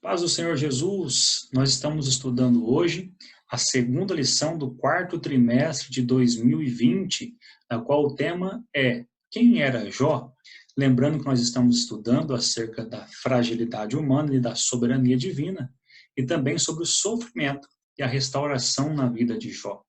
Paz do Senhor Jesus, nós estamos estudando hoje a segunda lição do quarto trimestre de 2020, na qual o tema é Quem era Jó? Lembrando que nós estamos estudando acerca da fragilidade humana e da soberania divina, e também sobre o sofrimento e a restauração na vida de Jó.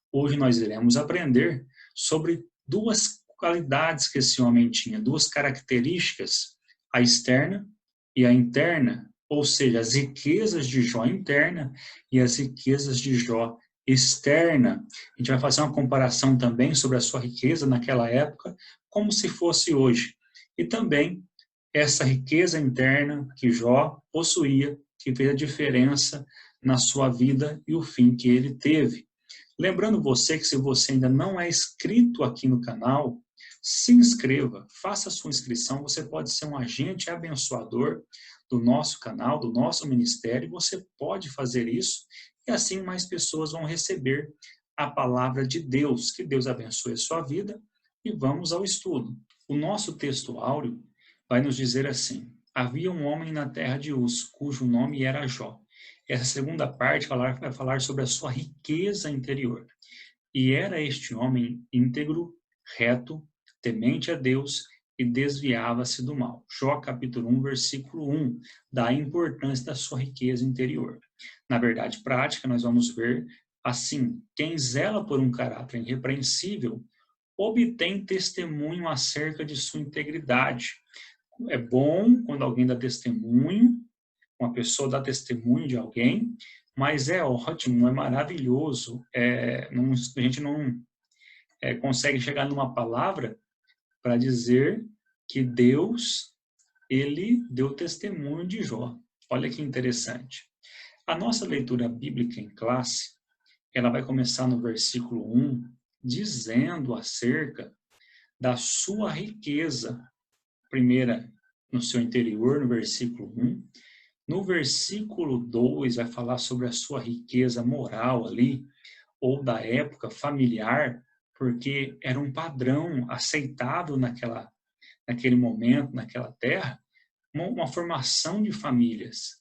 Hoje nós iremos aprender sobre duas qualidades que esse homem tinha, duas características, a externa e a interna, ou seja, as riquezas de Jó interna e as riquezas de Jó externa. A gente vai fazer uma comparação também sobre a sua riqueza naquela época, como se fosse hoje. E também essa riqueza interna que Jó possuía, que fez a diferença na sua vida e o fim que ele teve. Lembrando você que se você ainda não é inscrito aqui no canal, se inscreva, faça a sua inscrição, você pode ser um agente abençoador do nosso canal, do nosso ministério, você pode fazer isso e assim mais pessoas vão receber a palavra de Deus. Que Deus abençoe a sua vida e vamos ao estudo. O nosso texto áureo vai nos dizer assim: havia um homem na terra de Uz, cujo nome era Jó. Essa segunda parte vai falar sobre a sua riqueza interior. E era este homem íntegro, reto, temente a Deus e desviava-se do mal. Jó capítulo 1, versículo 1, dá a importância da sua riqueza interior. Na verdade prática, nós vamos ver assim: quem zela por um caráter irrepreensível obtém testemunho acerca de sua integridade. É bom quando alguém dá testemunho, uma pessoa dá testemunho de alguém, mas é ótimo, é maravilhoso, a gente não consegue chegar numa palavra para dizer que Deus, ele deu testemunho de Jó. Olha que interessante. A nossa leitura bíblica em classe, ela vai começar no versículo 1, dizendo acerca da sua riqueza, primeira no seu interior, no versículo 1, no versículo 2 vai falar sobre a sua riqueza moral ali, ou da época familiar, porque era um padrão aceitável naquele momento, naquela terra, uma formação de famílias.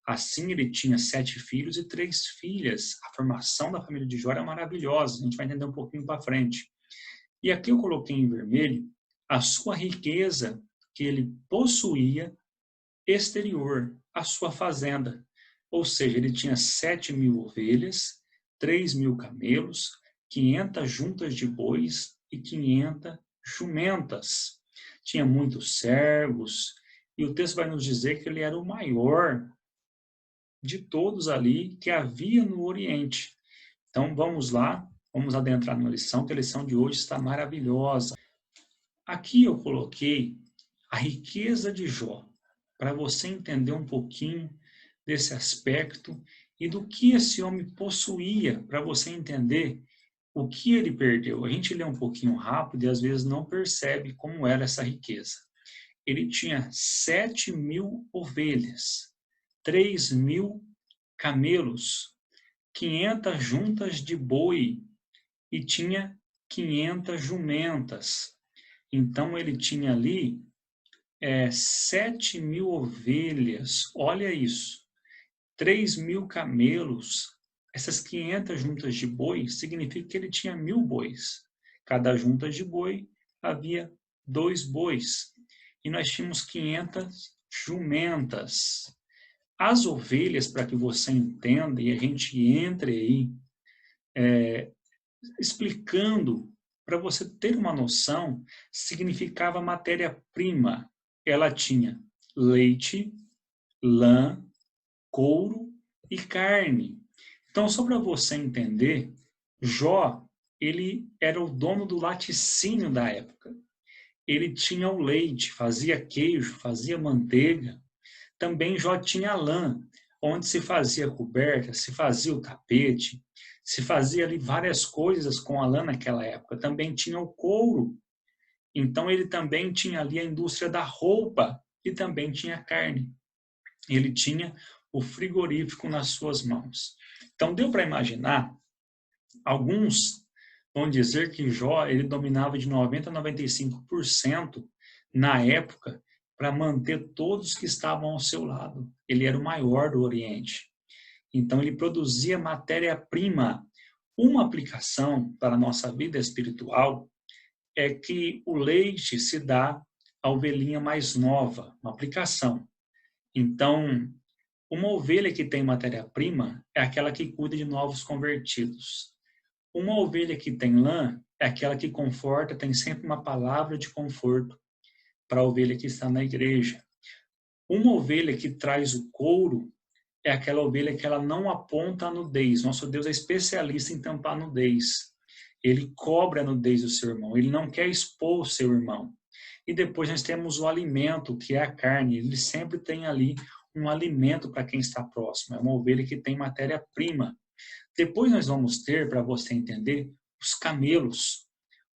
Assim, ele tinha 7 filhos e 3 filhas. A formação da família de Jó era maravilhosa, a gente vai entender um pouquinho para frente. E aqui eu coloquei em vermelho a sua riqueza que ele possuía exterior, a sua fazenda. Ou seja, ele tinha 7.000 ovelhas, 3.000 camelos, 500 juntas de bois e 500 jumentas. Tinha muitos servos, e o texto vai nos dizer que ele era o maior de todos ali que havia no Oriente. Então vamos lá, vamos adentrar na lição, que a lição de hoje está maravilhosa. Aqui eu coloquei a riqueza de Jó, para você entender um pouquinho desse aspecto e do que esse homem possuía, para você entender o que ele perdeu. A gente lê um pouquinho rápido e às vezes não percebe como era essa riqueza. Ele tinha 7.000 ovelhas, 3.000 camelos, 500 juntas de boi e tinha 500 jumentas. Então ele tinha ali 7.000 ovelhas, olha isso, 3.000 camelos, essas 500 juntas de boi, significa que ele tinha 1.000 bois. Cada junta de boi havia 2 bois. E nós tínhamos 500 jumentas. As ovelhas, para que você entenda, e a gente entre aí, explicando, para você ter uma noção, significava matéria-prima. Ela tinha leite, lã, couro e carne. Então, só para você entender, Jó, ele era o dono do laticínio da época. Ele tinha o leite, fazia queijo, fazia manteiga. Também Jó tinha lã, onde se fazia coberta, se fazia o tapete, se fazia ali várias coisas com a lã naquela época. Também tinha o couro. Então, ele também tinha ali a indústria da roupa e também tinha carne. Ele tinha o frigorífico nas suas mãos. Então, deu para imaginar, alguns vão dizer que Jó ele dominava de 90% a 95% na época, para manter todos que estavam ao seu lado. Ele era o maior do Oriente. Então, ele produzia matéria-prima. Uma aplicação para a nossa vida espiritual é que o leite se dá à ovelhinha mais nova, uma aplicação. Então, uma ovelha que tem matéria-prima é aquela que cuida de novos convertidos. Uma ovelha que tem lã é aquela que conforta, tem sempre uma palavra de conforto para a ovelha que está na igreja. Uma ovelha que traz o couro é aquela ovelha que ela não aponta a nudez. Nosso Deus é especialista em tampar a nudez. Ele cobre a nudez do seu irmão, ele não quer expor o seu irmão. E depois nós temos o alimento, que é a carne. Ele sempre tem ali um alimento para quem está próximo. É uma ovelha que tem matéria-prima. Depois nós vamos ter, para você entender, os camelos.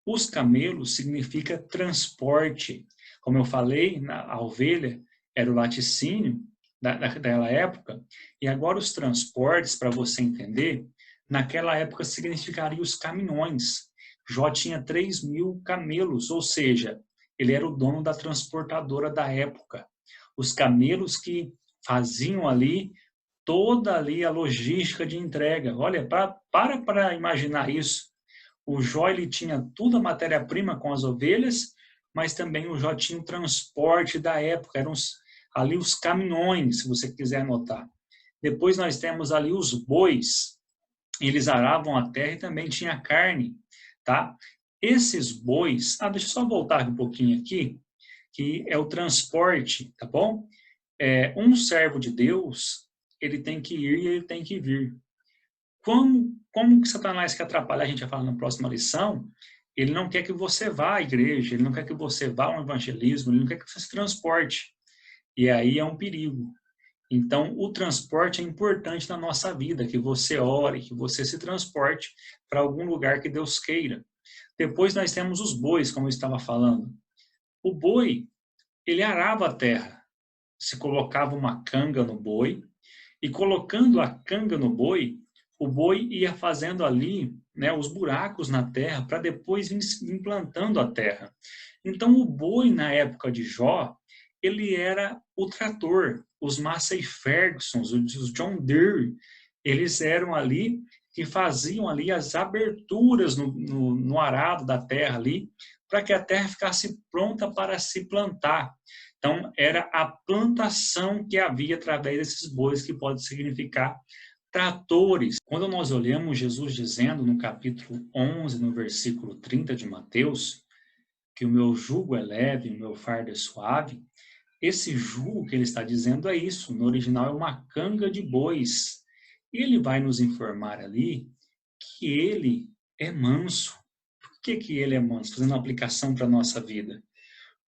Os camelos significa transporte. Como eu falei, a ovelha era o laticínio daquela época, e agora os transportes, para você entender, naquela época significaria os caminhões. Jó tinha 3.000 camelos, ou seja, ele era o dono da transportadora da época. Os camelos que faziam ali toda ali a logística de entrega. Olha, para imaginar isso. O Jó ele tinha toda a matéria-prima com as ovelhas, mas também o Jó tinha o transporte da época, eram ali os caminhões, se você quiser anotar. Depois nós temos ali os bois, eles aravam a terra e também tinha carne, tá? Esses bois, deixa eu só voltar um pouquinho aqui, que é o transporte, tá bom? Um servo de Deus, ele tem que ir e ele tem que vir. Como que Satanás quer atrapalhar, a gente vai falar na próxima lição, ele não quer que você vá à igreja, ele não quer que você vá ao evangelismo, ele não quer que você se transporte. E aí é um perigo. Então, o transporte é importante na nossa vida, que você ore, que você se transporte para algum lugar que Deus queira. Depois nós temos os bois, como eu estava falando. O boi, ele arava a terra. Se colocava uma canga no boi, e colocando a canga no boi, o boi ia fazendo ali, né, os buracos na terra para depois ir implantando a terra. Então, o boi, na época de Jó, ele era o trator. Os Massey Ferguson, os John Deere, eles eram ali que faziam ali as aberturas no arado da terra ali, para que a terra ficasse pronta para se plantar. Então, era a plantação que havia através desses bois, que pode significar tratores. Quando nós olhamos Jesus dizendo no capítulo 11, no versículo 30 de Mateus, que o meu jugo é leve, o meu fardo é suave, esse jugo que ele está dizendo é isso. No original é uma canga de bois. E ele vai nos informar ali que ele é manso. Por que ele é manso? Fazendo uma aplicação para a nossa vida.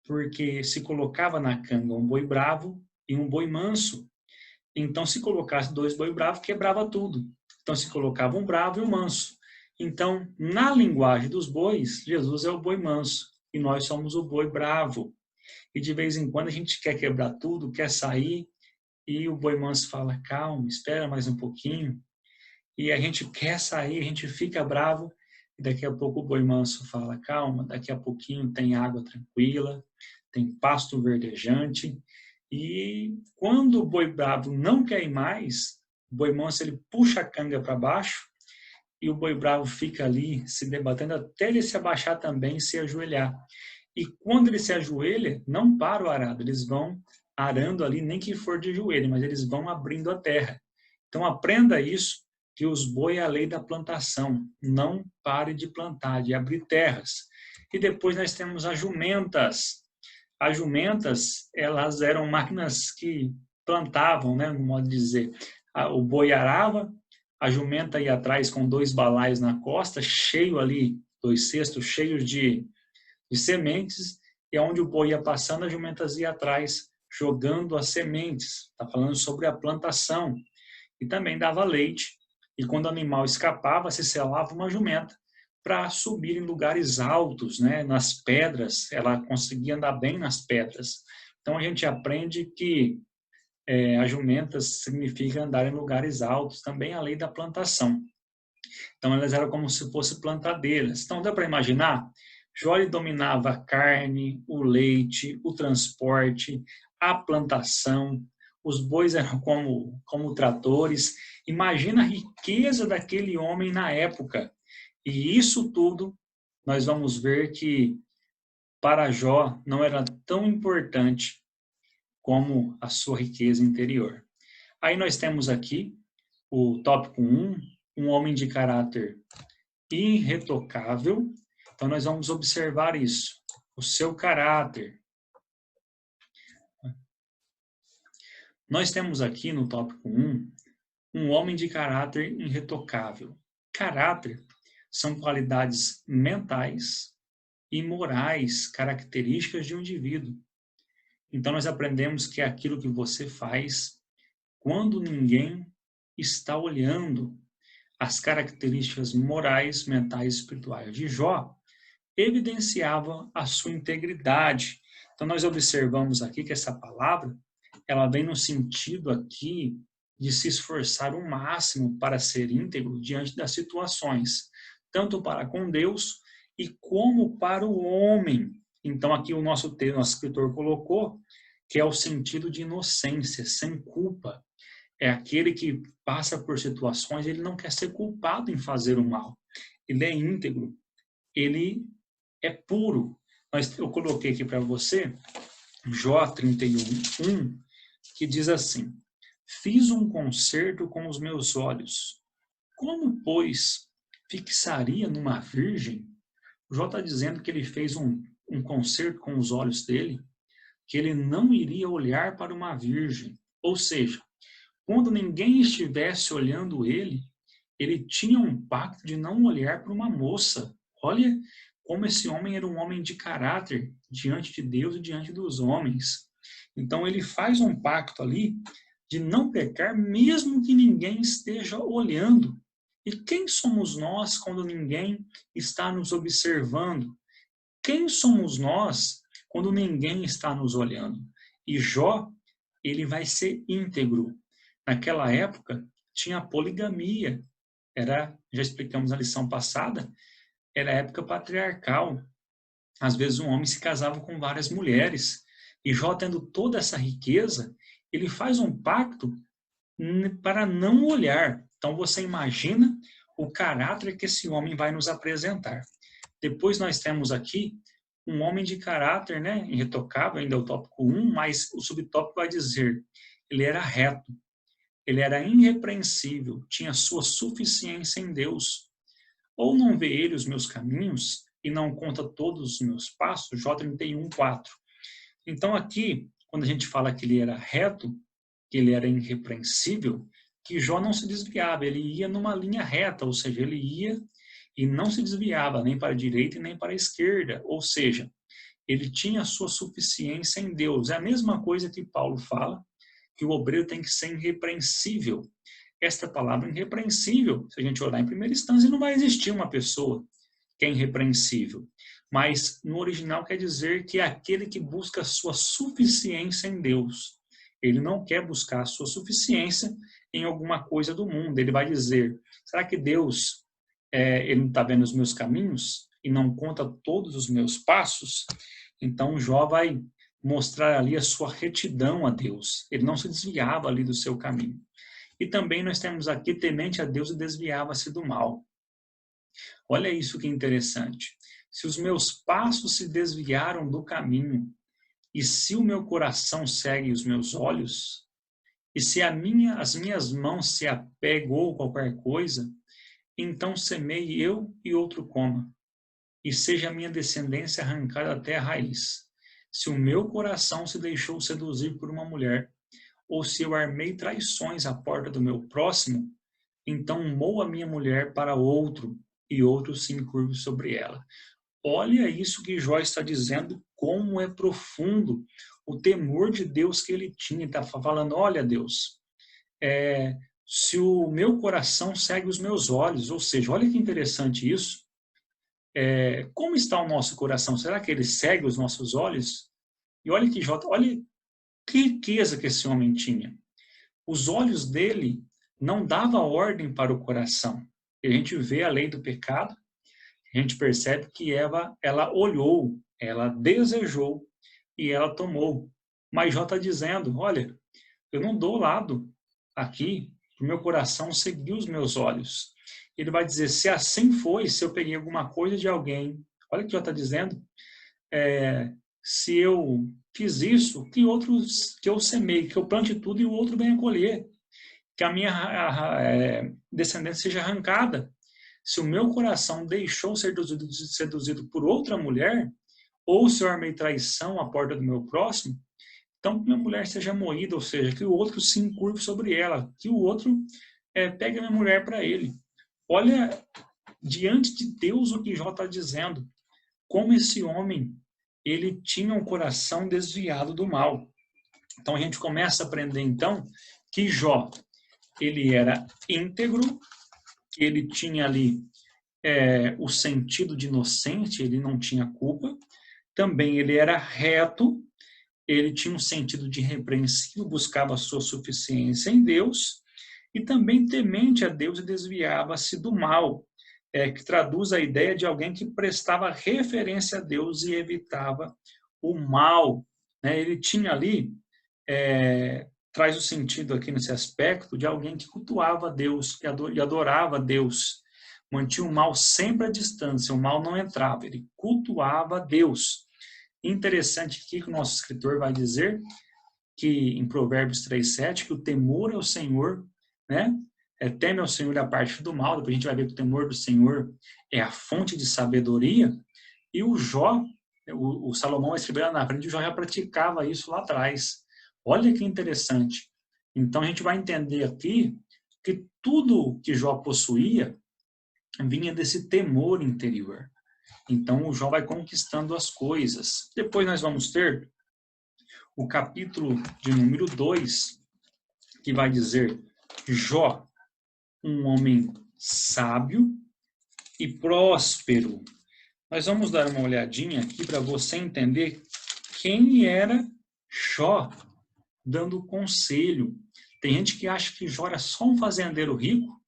Porque se colocava na canga um boi bravo e um boi manso. Então, se colocasse 2 boi bravos, quebrava tudo. Então, se colocava um bravo e um manso. Então, na linguagem dos bois, Jesus é o boi manso e nós somos o boi bravo. E de vez em quando a gente quer quebrar tudo, quer sair, e o boi manso fala, calma, espera mais um pouquinho. E a gente quer sair, a gente fica bravo, e daqui a pouco o boi manso fala, calma, daqui a pouquinho tem água tranquila, tem pasto verdejante. E quando o boi bravo não quer ir mais, o boi manso ele puxa a canga para baixo e o boi bravo fica ali se debatendo até ele se abaixar também e se ajoelhar. E quando ele se ajoelha, não para o arado, eles vão arando ali, nem que for de joelho, mas eles vão abrindo a terra. Então aprenda isso, que os boi é a lei da plantação. Não pare de plantar, de abrir terras. E depois nós temos as jumentas. As jumentas, elas eram máquinas que plantavam, né, no modo de dizer. O boi arava, a jumenta ia atrás com 2 balaios na costa, cheio ali, 2 cestos cheios de sementes, e onde o boi ia passando, as jumentas iam atrás, jogando as sementes. Está falando sobre a plantação. E também dava leite. E quando o animal escapava, se selava uma jumenta para subir em lugares altos, né? Nas pedras, ela conseguia andar bem nas pedras. Então a gente aprende que as jumentas significa andar em lugares altos, também a lei da plantação. Então elas eram como se fossem plantadeiras. Então dá para imaginar? Jó ele dominava a carne, o leite, o transporte, a plantação, os bois eram como tratores. Imagina a riqueza daquele homem na época. E isso tudo, nós vamos ver que para Jó não era tão importante como a sua riqueza interior. Aí nós temos aqui o tópico 1, um homem de caráter irretocável. Então nós vamos observar isso, o seu caráter. Nós temos aqui no tópico 1, um homem de caráter irretocável. Caráter são qualidades mentais e morais, características de um indivíduo. Então nós aprendemos que é aquilo que você faz quando ninguém está olhando. As características morais, mentais e espirituais de Jó evidenciavam a sua integridade. Então nós observamos aqui que essa palavra, ela vem no sentido aqui de se esforçar o máximo para ser íntegro diante das situações, tanto para com Deus e como para o homem. Então aqui o nosso escritor colocou que é o sentido de inocência, sem culpa. É aquele que passa por situações, ele não quer ser culpado em fazer o mal. Ele é íntegro, ele é puro. Eu coloquei aqui para você, Jó 31:1, que diz assim: fiz um concerto com os meus olhos. Como, pois, fixaria numa virgem? Jó está dizendo que ele fez um concerto com os olhos dele, que ele não iria olhar para uma virgem. Ou seja, quando ninguém estivesse olhando ele, ele tinha um pacto de não olhar para uma moça. Olha como esse homem era um homem de caráter diante de Deus e diante dos homens. Então ele faz um pacto ali de não pecar mesmo que ninguém esteja olhando. E quem somos nós quando ninguém está nos observando? Quem somos nós quando ninguém está nos olhando? E Jó, ele vai ser íntegro. Naquela época, tinha poligamia. Já explicamos na lição passada, era a época patriarcal. Às vezes um homem se casava com várias mulheres. E Jó, tendo toda essa riqueza, ele faz um pacto para não olhar. Então você imagina o caráter que esse homem vai nos apresentar. Depois nós temos aqui um homem de caráter, né, irretocável, ainda é o tópico 1, mas o subtópico vai dizer, ele era reto. Ele era irrepreensível, tinha sua suficiência em Deus. Ou não vê ele os meus caminhos e não conta todos os meus passos? Jó 31:4. Então aqui, quando a gente fala que ele era reto, que ele era irrepreensível, que Jó não se desviava, ele ia numa linha reta, ou seja, ele ia e não se desviava nem para a direita e nem para a esquerda, ou seja, ele tinha sua suficiência em Deus. É a mesma coisa que Paulo fala, que o obreiro tem que ser irrepreensível. Esta palavra irrepreensível, se a gente olhar em primeira instância, não vai existir uma pessoa que é irrepreensível. Mas no original quer dizer que é aquele que busca a sua suficiência em Deus. Ele não quer buscar a sua suficiência em alguma coisa do mundo. Ele vai dizer, será que Deus ele não está vendo os meus caminhos e não conta todos os meus passos? Então Jó vai mostrar ali a sua retidão a Deus. Ele não se desviava ali do seu caminho. E também nós temos aqui temente a Deus e desviava-se do mal. Olha isso que interessante. Se os meus passos se desviaram do caminho, e se o meu coração segue os meus olhos, e se as minhas mãos se apegou a qualquer coisa, então semeie eu e outro coma, e seja a minha descendência arrancada até a raiz. Se o meu coração se deixou seduzir por uma mulher, ou se eu armei traições à porta do meu próximo, então moa minha mulher para outro, e outro se encurve sobre ela. Olha isso que Jó está dizendo, como é profundo o temor de Deus que ele tinha. Ele está falando, olha Deus, se o meu coração segue os meus olhos, ou seja, olha que interessante isso, como está o nosso coração? Será que ele segue os nossos olhos? E olha que riqueza que esse homem tinha. Os olhos dele não davam ordem para o coração. E a gente vê a lei do pecado, A gente percebe que Eva, ela olhou, ela desejou e ela tomou. Mas Jó está dizendo, olha, eu não dou lado aqui, o meu coração seguiu os meus olhos. Ele vai dizer, se assim foi, se eu peguei alguma coisa de alguém, olha o que Jó está dizendo, se eu fiz isso, que eu semei, que eu plante tudo e o outro venha colher, que a minha descendência seja arrancada. Se o meu coração deixou ser seduzido por outra mulher, ou se eu armei traição à porta do meu próximo, então que minha mulher seja moída, ou seja, que o outro se encurve sobre ela, que o outro pegue a minha mulher para ele. Olha, diante de Deus, o que Jó está dizendo, como esse homem, ele tinha um coração desviado do mal. Então a gente começa a aprender, então, que Jó, ele era íntegro, que ele tinha ali o sentido de inocente, ele não tinha culpa. Também ele era reto, ele tinha um sentido de repreensível, buscava a sua suficiência em Deus, e também temente a Deus e desviava-se do mal, que traduz a ideia de alguém que prestava referência a Deus e evitava o mal. Ele tinha ali, traz o sentido aqui nesse aspecto, de alguém que cultuava Deus e adorava Deus, mantinha o mal sempre à distância, o mal não entrava, ele cultuava Deus. Interessante aqui que o nosso escritor vai dizer que em Provérbios 3:7 que o temor ao Senhor, teme ao Senhor a parte do mal. Depois a gente vai ver que o temor do Senhor é a fonte de sabedoria. E o Jó, o Salomão escrevendo na frente, o Jó já praticava isso lá atrás. Olha que interessante. Então a gente vai entender aqui que tudo que Jó possuía vinha desse temor interior. Então o Jó vai conquistando as coisas. Depois nós vamos ter o capítulo de número 2, que vai dizer Jó, um homem sábio e próspero. Nós vamos dar uma olhadinha aqui para você entender quem era Jó dando conselho. Tem gente que acha que Jó era só um fazendeiro rico,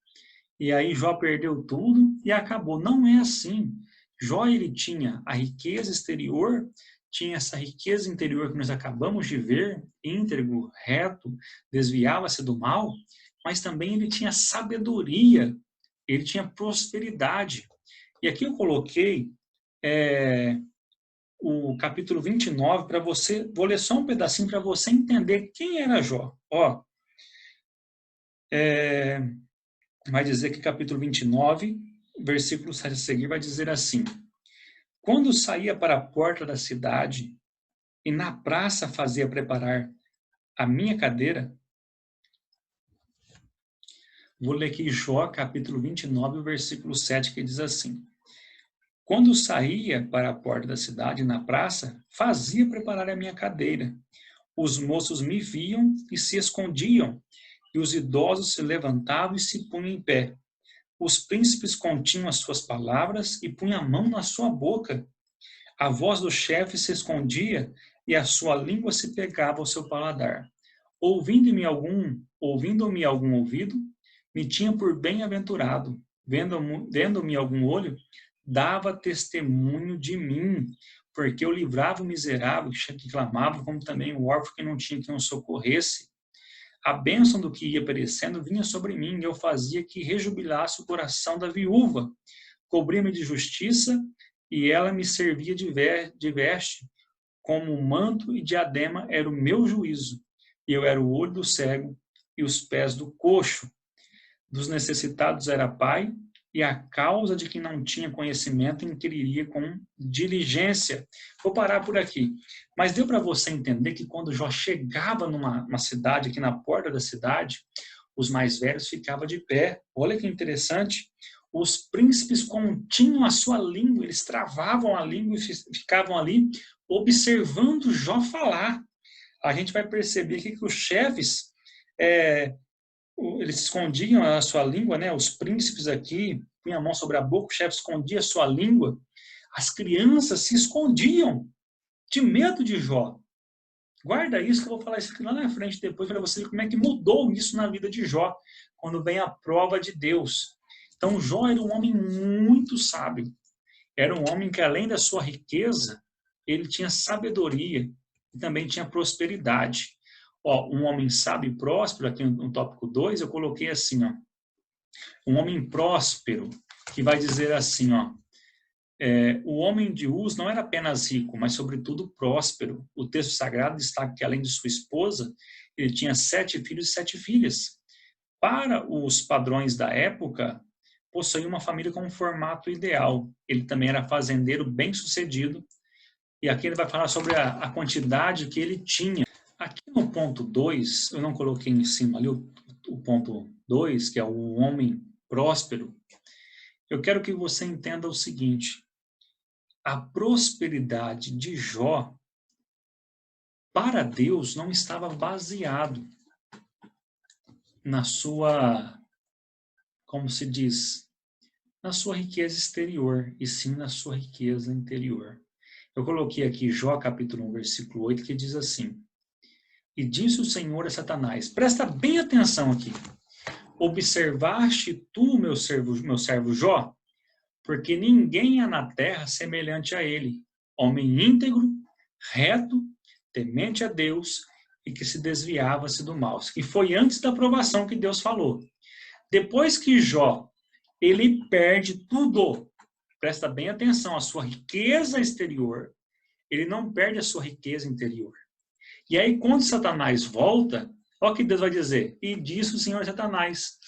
e aí Jó perdeu tudo e acabou. Não é assim. Jó, ele tinha a riqueza exterior, tinha essa riqueza interior que nós acabamos de ver, íntegro, reto, desviava-se do mal, mas também ele tinha sabedoria, ele tinha prosperidade. E aqui eu coloquei o capítulo 29 para você, vou ler só um pedacinho para você entender quem era Jó. Vai dizer que capítulo 29, versículo 7 a seguir, vai dizer assim: quando saía para a porta da cidade e na praça fazia preparar a minha cadeira, vou ler aqui Jó, capítulo 29, versículo 7, que diz assim: quando saía para a porta da cidade e na praça, fazia preparar a minha cadeira. Os moços me viam e se escondiam, e os idosos se levantavam e se punham em pé. Os príncipes continham as suas palavras e punham a mão na sua boca. A voz do chefe se escondia e a sua língua se pegava ao seu paladar. Ouvindo-me algum ouvido, me tinha por bem-aventurado. Vendo-me algum olho, dava testemunho de mim, porque eu livrava o miserável que clamava, como também o órfão que não tinha quem o socorresse. A bênção do que ia perecendo vinha sobre mim, e eu fazia que rejubilasse o coração da viúva. Cobria-me de justiça, e ela me servia de veste, como manto e diadema era o meu juízo. E eu era o olho do cego e os pés do coxo. Dos necessitados era pai, e a causa de quem não tinha conhecimento inquiriria com diligência. Vou parar por aqui. Mas deu para você entender que quando Jó chegava numa cidade, aqui na porta da cidade, os mais velhos ficavam de pé. Olha que interessante. Os príncipes continham a sua língua, eles travavam a língua e ficavam ali observando Jó falar. A gente vai perceber aqui que os chefes, eles escondiam a sua língua, os príncipes aqui punham a mão sobre a boca, o chefe escondia a sua língua, as crianças se escondiam de medo de Jó. Guarda isso que eu vou falar isso aqui lá na frente depois para você ver como é que mudou isso na vida de Jó, quando vem a prova de Deus. Então Jó era um homem muito sábio, Era um homem que, além da sua riqueza, ele tinha sabedoria e também tinha prosperidade. Ó, um homem sábio e próspero, aqui no tópico 2, eu coloquei assim, ó, um homem próspero, que vai dizer assim, ó, o homem de Uz não era apenas rico, mas sobretudo próspero. O texto sagrado destaca que, além de sua esposa, ele tinha 7 filhos e 7 filhas. Para os padrões da época, possuía uma família com um formato ideal. Ele também era fazendeiro bem-sucedido. E aqui ele vai falar sobre a quantidade que ele tinha. Aqui no ponto 2, eu não coloquei em cima ali o ponto 2, que é o homem próspero. Eu quero que você entenda o seguinte: a prosperidade de Jó, para Deus, não estava baseado na sua, como se diz, na sua riqueza exterior, e sim na sua riqueza interior. Eu coloquei aqui Jó capítulo 1, versículo 8, que diz assim: E disse o Senhor a Satanás, presta bem atenção aqui, observaste tu, meu servo Jó? Porque ninguém há na terra semelhante a ele, homem íntegro, reto, temente a Deus e que se desviava-se do mal. E foi antes da aprovação que Deus falou. Depois que Jó, ele perde tudo, presta bem atenção, a sua riqueza exterior, ele não perde a sua riqueza interior. E aí, quando Satanás volta, olha o que Deus vai dizer. E disse o Senhor Satanás,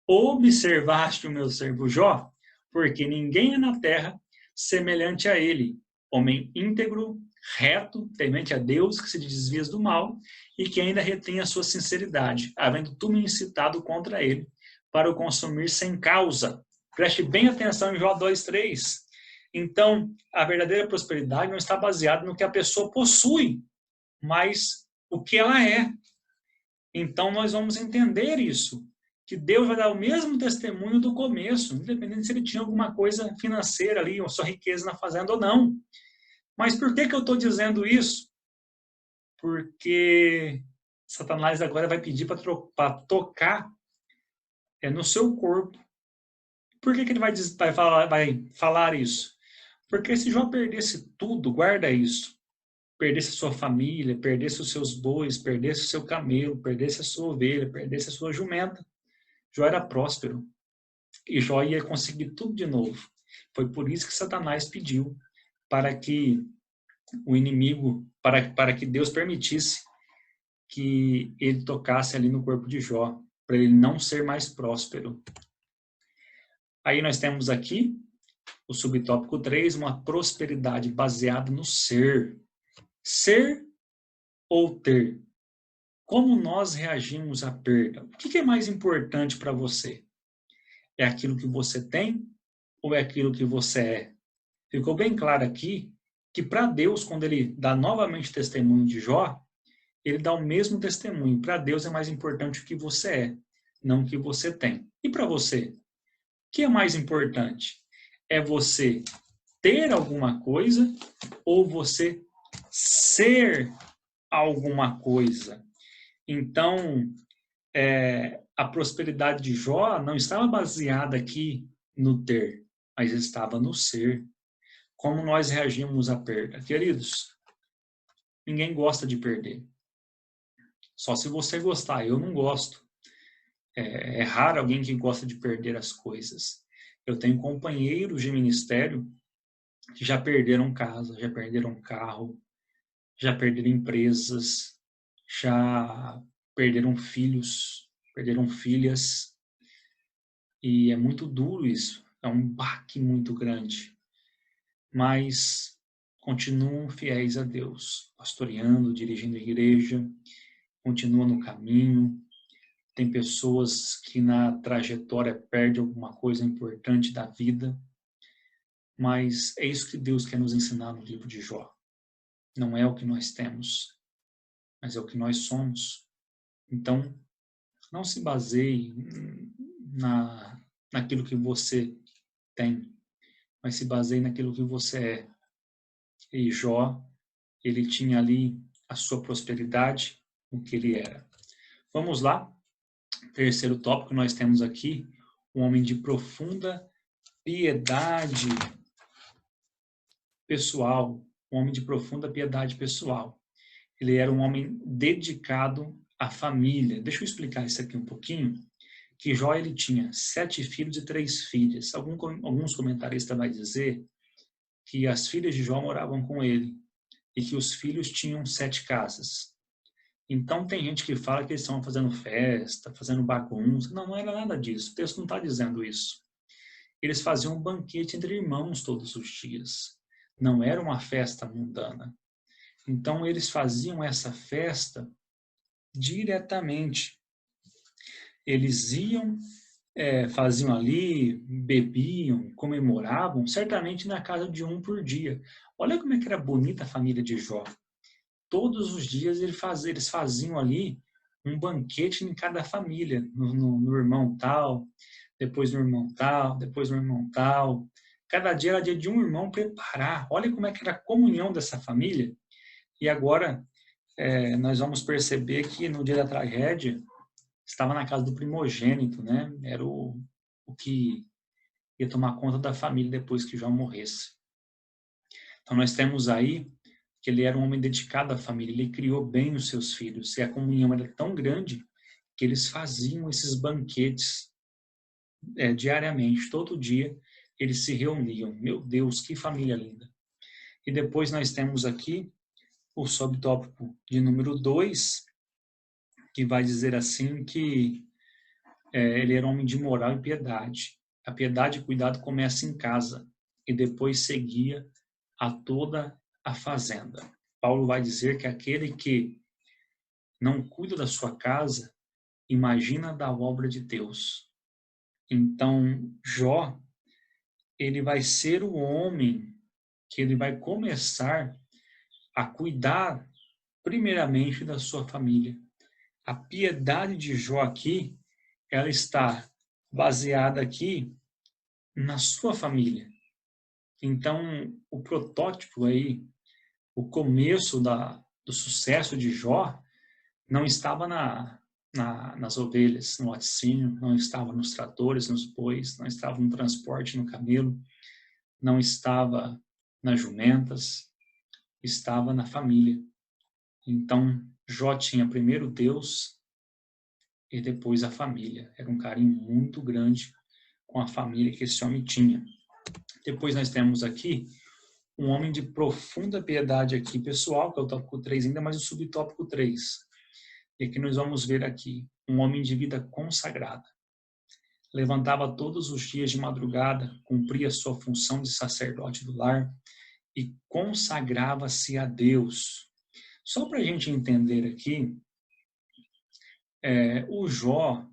observaste o meu servo Jó? Porque ninguém é na terra semelhante a ele, homem íntegro, reto, temente a Deus, que se desvia do mal e que ainda retém a sua sinceridade, havendo tu me incitado contra ele para o consumir sem causa. Preste bem atenção em Jó 2:3. Então, a verdadeira prosperidade não está baseada no que a pessoa possui, mas o que ela é. Então, nós vamos entender isso, que Deus vai dar o mesmo testemunho do começo, independente se ele tinha alguma coisa financeira ali, ou sua riqueza na fazenda ou não. Mas por que eu estou dizendo isso? Porque Satanás agora vai pedir para tocar no seu corpo. Por que ele vai falar isso? Porque se Jó perdesse tudo, guarda isso, perdesse a sua família, perdesse os seus bois, perdesse o seu camelo, perdesse a sua ovelha, perdesse a sua jumenta, Jó era próspero. E Jó ia conseguir tudo de novo. Foi por isso que Satanás pediu para que o inimigo, para que Deus permitisse que ele tocasse ali no corpo de Jó, para ele não ser mais próspero. Aí nós temos aqui o subtópico 3, uma prosperidade baseada no ser. Ser ou ter? Como nós reagimos à perda? O que é mais importante para você? É aquilo que você tem ou é aquilo que você é? Ficou bem claro aqui que para Deus, quando ele dá novamente testemunho de Jó, ele dá o mesmo testemunho. Para Deus é mais importante o que você é, não o que você tem. E para você? O que é mais importante? É você ter alguma coisa ou você ser alguma coisa? Então, a prosperidade de Jó não estava baseada aqui no ter, mas estava no ser. Como nós reagimos à perda? Queridos, ninguém gosta de perder. Só se você gostar, eu não gosto. É raro alguém que gosta de perder as coisas. Eu tenho companheiros de ministério que já perderam casa, já perderam carro, já perderam empresas, já perderam filhos, perderam filhas. E é muito duro isso. É um baque muito grande. Mas continuam fiéis a Deus, pastoreando, dirigindo a igreja, continuam no caminho. Tem pessoas que na trajetória perdem alguma coisa importante da vida, mas é isso que Deus quer nos ensinar no livro de Jó. Não é o que nós temos, mas é o que nós somos. Então, não se baseie naquilo que você tem, mas se baseie naquilo que você é. E Jó, ele tinha ali a sua prosperidade, o que ele era. Vamos lá. Terceiro tópico, nós temos aqui um homem de profunda piedade. pessoal, um homem de profunda piedade pessoal. Ele era um homem dedicado à família. Deixa eu explicar isso aqui um pouquinho. Que Jó ele tinha 7 filhos e 3 filhas. Alguns comentaristas vão dizer que as filhas de Jó moravam com ele e que os filhos tinham 7 casas. Então tem gente que fala que eles estavam fazendo festa, fazendo bagunça. Não, não era nada disso. O texto não está dizendo isso. Eles faziam um banquete entre irmãos todos os dias. Não era uma festa mundana. Então eles faziam essa festa diretamente. Eles iam, faziam ali, bebiam, comemoravam, certamente na casa de um por dia. Olha como é que era bonita a família de Jó. Todos os dias eles faziam ali um banquete em cada família, no irmão tal, depois no irmão tal, depois no irmão tal. Cada dia era dia de um irmão preparar. Olha como é que era a comunhão dessa família. E agora nós vamos perceber que no dia da tragédia estava na casa do primogênito, né? Era o que ia tomar conta da família depois que Jó morresse. Então nós temos aí que ele era um homem dedicado à família, ele criou bem os seus filhos, e a comunhão era tão grande que eles faziam esses banquetes diariamente, todo dia eles se reuniam. Meu Deus, que família linda! E depois nós temos aqui o subtópico de número 2, que vai dizer assim que ele era um homem de moral e piedade. A piedade e cuidado começa em casa e depois seguia a toda a fazenda. Paulo vai dizer que aquele que não cuida da sua casa, imagina da obra de Deus. Então, Jó, ele vai ser o homem que ele vai começar a cuidar primeiramente da sua família. A piedade de Jó aqui, ela está baseada aqui na sua família. Então, o protótipo aí, o começo do sucesso de Jó, não estava nas ovelhas, no laticínio, não estava nos tratores, nos bois, não estava no transporte, no camelo, não estava nas jumentas, estava na família. Então, Jó tinha primeiro Deus e depois a família. Era um carinho muito grande com a família que esse homem tinha. Depois nós temos aqui um homem de profunda piedade aqui, pessoal, que é o tópico 3 ainda, mas o subtópico 3. E aqui nós vamos ver aqui, um homem de vida consagrada. Levantava todos os dias de madrugada, cumpria sua função de sacerdote do lar e consagrava-se a Deus. Só para a gente entender aqui, o Jó,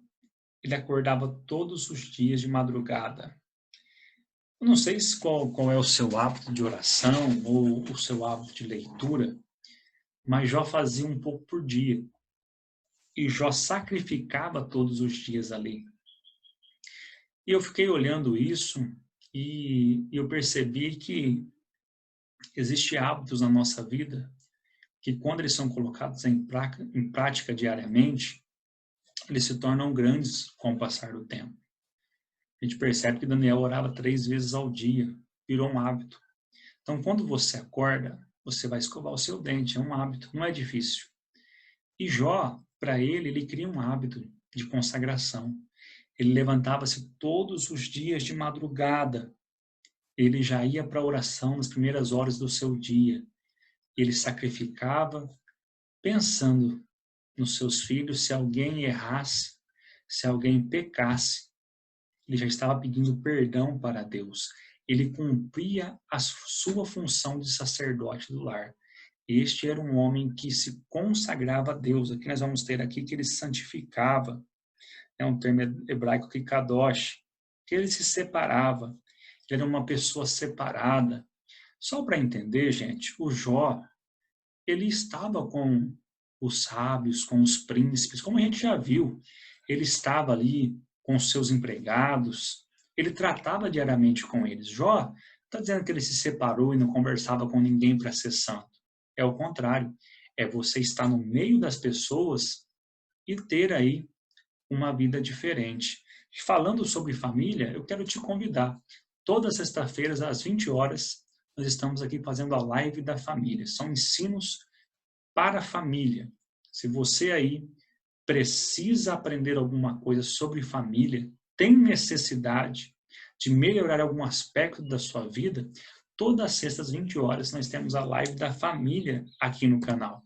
ele acordava todos os dias de madrugada. Eu não sei qual é o seu hábito de oração ou o seu hábito de leitura, mas Jó fazia um pouco por dia. E Jó sacrificava todos os dias ali. E eu fiquei olhando isso e eu percebi que existem hábitos na nossa vida que, quando eles são colocados em prática diariamente, eles se tornam grandes com o passar do tempo. A gente percebe que Daniel orava 3 vezes ao dia, virou um hábito. Então, quando você acorda, você vai escovar o seu dente, é um hábito, não é difícil. E Jó, para ele cria um hábito de consagração. Ele levantava-se todos os dias de madrugada. Ele já ia para a oração nas primeiras horas do seu dia. Ele sacrificava, pensando nos seus filhos, se alguém errasse, se alguém pecasse, ele já estava pedindo perdão para Deus. Ele cumpria a sua função de sacerdote do lar. Este era um homem que se consagrava a Deus. Aqui nós vamos ter aqui que ele santificava, é um termo hebraico que kadosh, que ele se separava. Ele era uma pessoa separada. Só para entender, gente, o Jó, ele estava com os sábios, com os príncipes, como a gente já viu. Ele estava ali com os seus empregados, ele tratava diariamente com eles. Jó está dizendo que ele se separou e não conversava com ninguém para ser santo. É o contrário. É você estar no meio das pessoas e ter aí uma vida diferente. Falando sobre família, eu quero te convidar. Todas as sextas-feiras, às 20 horas, nós estamos aqui fazendo a live da família. São ensinos para a família. Se você aí precisa aprender alguma coisa sobre família, tem necessidade de melhorar algum aspecto da sua vida, todas as sextas, 20 horas, nós temos a live da família aqui no canal.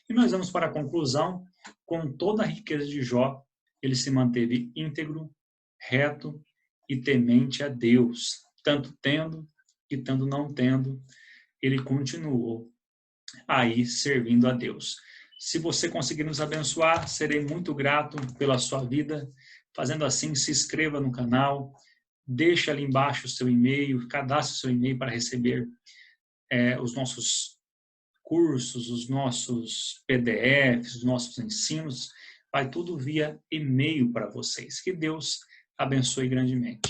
E nós vamos para a conclusão, com toda a riqueza de Jó, ele se manteve íntegro, reto e temente a Deus, tanto tendo e tanto não tendo, ele continuou aí servindo a Deus. Se você conseguir nos abençoar, serei muito grato pela sua vida. Fazendo assim, se inscreva no canal, deixe ali embaixo o seu e-mail, cadastre o seu e-mail para receber os nossos cursos, os nossos PDFs, os nossos ensinos. Vai tudo via e-mail para vocês. Que Deus abençoe grandemente.